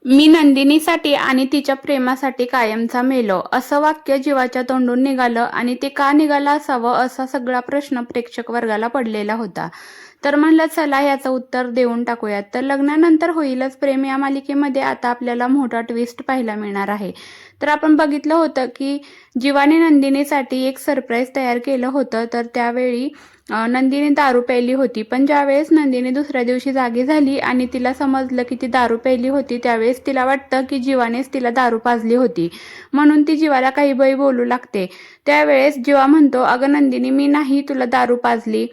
मी नंदिनीसाठी आणि तिच्या प्रेमासाठी कायमचा मेलो, असं वाक्य जीवाच्या तोंडून निघालं आणि ते का निघालं असावं असा सगळा प्रश्न प्रेक्षक वर्गाला पडलेला होता. तर म्हणलं चला याचं उत्तर देऊन टाकूयात. तर लग्नानंतर होईलच प्रेम या मालिकेमध्ये आता आपल्याला मोठा ट्विस्ट पाहायला मिळणार आहे. तर आपण बघितलं होतं की जीवाने नंदिनीसाठी एक सरप्राईज तयार केलं होतं. तर त्यावेळी नंदिनी दारू प्यायली होती, पण ज्यावेळेस नंदिनी दुसऱ्या दिवशी जागी झाली आणि तिला समजलं की ती दारू प्यायली होती त्यावेळेस तिला वाटतं की जीवानेच तिला दारू पाजली होती, म्हणून ती जीवाला काही बळी बोलू लागते. त्यावेळेस जीवा म्हणतो, अगं नंदिनी, मी नाही तुला दारू पाजली,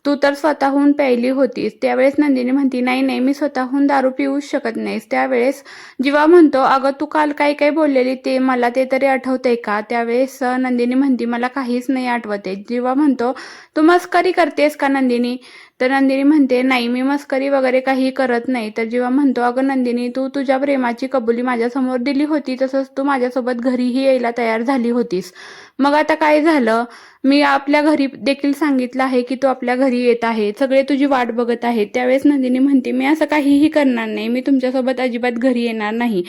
तू तर स्वतःहून प्यायली होतीस. त्यावेळेस नंदिनी म्हणती, नाही नाही, मी स्वतःहून दारू पिऊच शकत नाहीस. त्यावेळेस जीवा म्हणतो, अगं तू काल काय काय बोललेली मला ते तरी आठवतंय का? त्यावेळेस नंदिनी म्हणती, मला काहीच नाही आठवते. जीवा म्हणतो, तू मस्करी करतेस का नंदिनी? तर नंदिनी म्हणते, नाही मी मस्करी वगैरे काही करत नाही. तर जीवा म्हणतो, अगं नंदिनी, तू तुझ्या प्रेमाची कबुली माझ्यासमोर दिली होती, तसंच तू माझ्यासोबत घरीही यायला तयार झाली होतीस. मग आता काय झालं? मी आपल्या घरी देखील सांगितलं आहे की तू आपल्या घरी येत आहे, सगळे तुझी वाट बघत आहेत. त्यावेळेस नंदिनी म्हणते, मी असं काहीही करणार नाही, मी तुमच्यासोबत अजिबात घरी येणार नाही.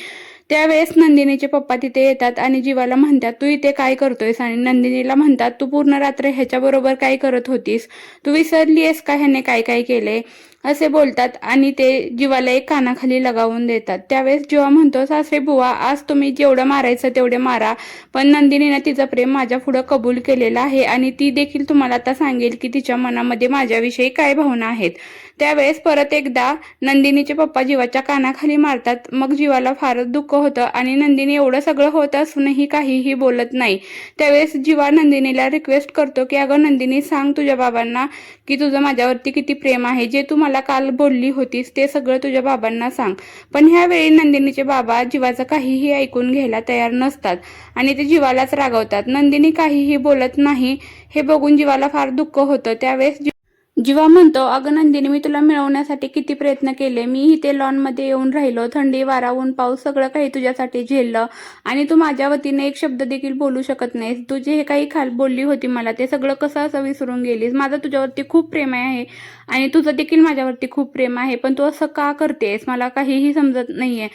त्यावेळेस नंदिनीचे पप्पा तिथे येतात आणि जीवाला म्हणतात, तू इथे काय करतोयस? आणि नंदिनीला म्हणतात, तू पूर्ण रात्र ह्याच्याबरोबर काय करत होतीस? तू विसरलीयस का ह्याने काय काय केले? असे बोलतात आणि ते जीवाला एक कानाखाली लगावून देतात. त्यावेळेस जीवा म्हणतो, सासरे बुवा, आज तुम्ही जेवढं मारायचं तेवढे मारा, पण नंदिनीने तिचं प्रेम माझ्या पुढं कबूल केलेलं आहे आणि ती देखील तुम्हाला आता सांगेल की तिच्या मनामध्ये माझ्याविषयी काय भावना आहेत. त्यावेळेस परत एकदा नंदिनीचे पप्पा जीवाच्या कानाखाली मारतात. मग जीवाला फारच दुःख होतं आणि नंदिनी एवढं सगळं होत असूनही काहीही बोलत नाही. त्यावेळेस जीवा नंदिनीला रिक्वेस्ट करतो की अगं नंदिनी, सांग तुझ्या बाबांना की तुझं माझ्यावरती किती प्रेम आहे, जे तू मला काल बोलली होतीस ते सगळं तुझ्या बाबांना सांग. पण ह्यावेळी नंदिनीचे बाबा जीवाचं काहीही ऐकून घ्यायला तयार नसतात आणि ते जीवालाच रागवतात. नंदिनी काहीही बोलत नाही हे बघून जीवाला फार दुःख होतं. त्यावेळेस जीवा म्हणतो, अगं नंदिनी, मी तुला मिळवण्यासाठी किती प्रयत्न केले. मी इथे लॉनमध्ये येऊन राहिलो, थंडी वारा ऊन पाऊस सगळं काही तुझ्यासाठी झेललं आणि तू माझ्या वतीने एक शब्द देखील बोलू शकत नाहीस. तू जे काही खाल बोलली होती मला ते सगळं कसं असं विसरून गेलीस. माझं तुझ्यावरती खूप प्रेम आहे आणि तुझं देखील माझ्यावरती खूप प्रेम आहे, पण तू असं का करतेस मला काहीही समजत नाहीये.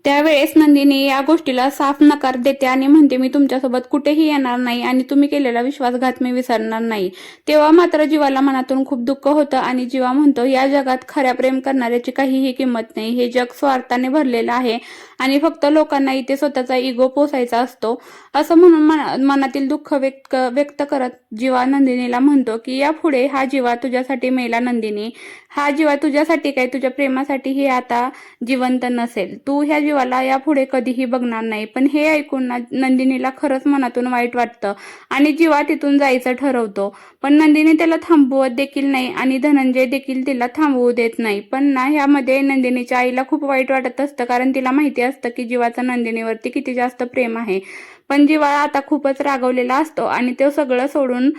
त्यावेळेस नंदिनी या गोष्टीला साफ नकार देते आणि म्हणते, मी तुमच्यासोबत कुठेही येणार नाही आणि तुम्ही केलेला विश्वासघात मी विसरणार नाही. तेव्हा मात्र जीवाला मनातून खूप दुःख होतं आणि जीवा म्हणतो, या जगात खऱ्या प्रेम करणाऱ्याची काहीही किंमत नाही. हे जग स्वार्थाने भरलेलं आहे आणि फक्त लोकांना इथे स्वतःचा इगो पोसायचा असतो. असं म्हणून मनातील दुःख व्यक्त करत जीवा नंदिनीला म्हणतो की यापुढे हा जीवा तुझ्यासाठी मेला नंदिनी, हा जीवा तुझ्यासाठी काय तुझ्या प्रेमासाठी हे आता जिवंत नसेल. तू ह्या जीवाला यापुढे कधीही बघणार नाही. पण हे ऐकून नंदिनीला खरंच मनातून वाईट वाटतं आणि जीवा तिथून जायचं ठरवतो. पण नंदिनी त्याला थांबवत देखील नाही आणि धनंजय देखील तिला थांबवू देत नाही. पण ना ह्यामध्ये नंदिनीच्या आईला खूप वाईट वाटत असतं, कारण तिला माहिती असतं की जीवाचं नंदिनीवरती किती जास्त प्रेम आहे. पण जीवा आता खूपच रागवलेला असतो आणि तो सगळं सोडून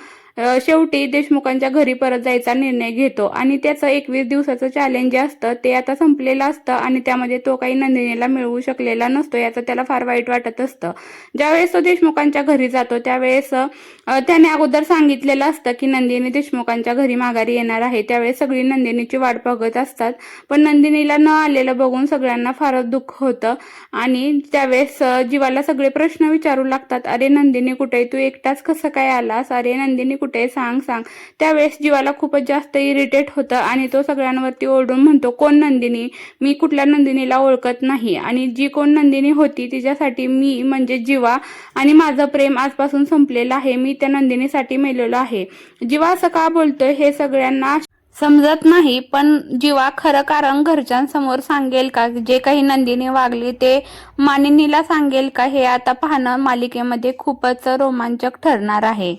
शेवटी देशमुखांच्या घरी परत जायचा निर्णय घेतो आणि त्याचं 21 दिवसाचं चॅलेंज जे असतं ते आता संपलेलं असतं आणि त्यामध्ये तो काही नंदिनीला मिळवू शकलेला नसतो. याचं त्याला फार वाईट वाटत असतं. ज्यावेळेस तो देशमुखांच्या घरी जातो त्यावेळेस त्याने अगोदर सांगितलेलं असतं की नंदिनी देशमुखांच्या घरी माघारी येणार आहे. त्यावेळेस सगळी नंदिनीची वाट बघत असतात, पण नंदिनीला न आलेलं बघून सगळ्यांना फारच दुःख होतं आणि त्यावेळेस जीवाला सगळे प्रश्न विचारू लागतात. अरे नंदिनी कुठे, तू एकटाच कसं काय आलास? अरे नंदिनी कुठे, सांग सांग. त्यावेळेस जीवाला खूपच जास्त इरिटेट होतं आणि तो सगळ्यांवरती ओरडून म्हणतो, कोण नंदिनी? मी कुठल्या नंदिनीला ओळखत नाही आणि जी कोण नंदिनी होती तिच्यासाठी मी म्हणजे जीवा आणि माझं प्रेम आजपासून संपलेलं आहे. मी त्या नंदिनीसाठी मेलेलो आहे. जीवा असं का बोलतोय हे सगळ्यांना समजत नाही, पण जीवा खरं कारण घरच्यांसमोर सांगेल का? जे काही नंदिनी वागली ते मानिनीला सांगेल का? हे आता पाहणं मालिकेमध्ये खूपच रोमांचक ठरणार आहे.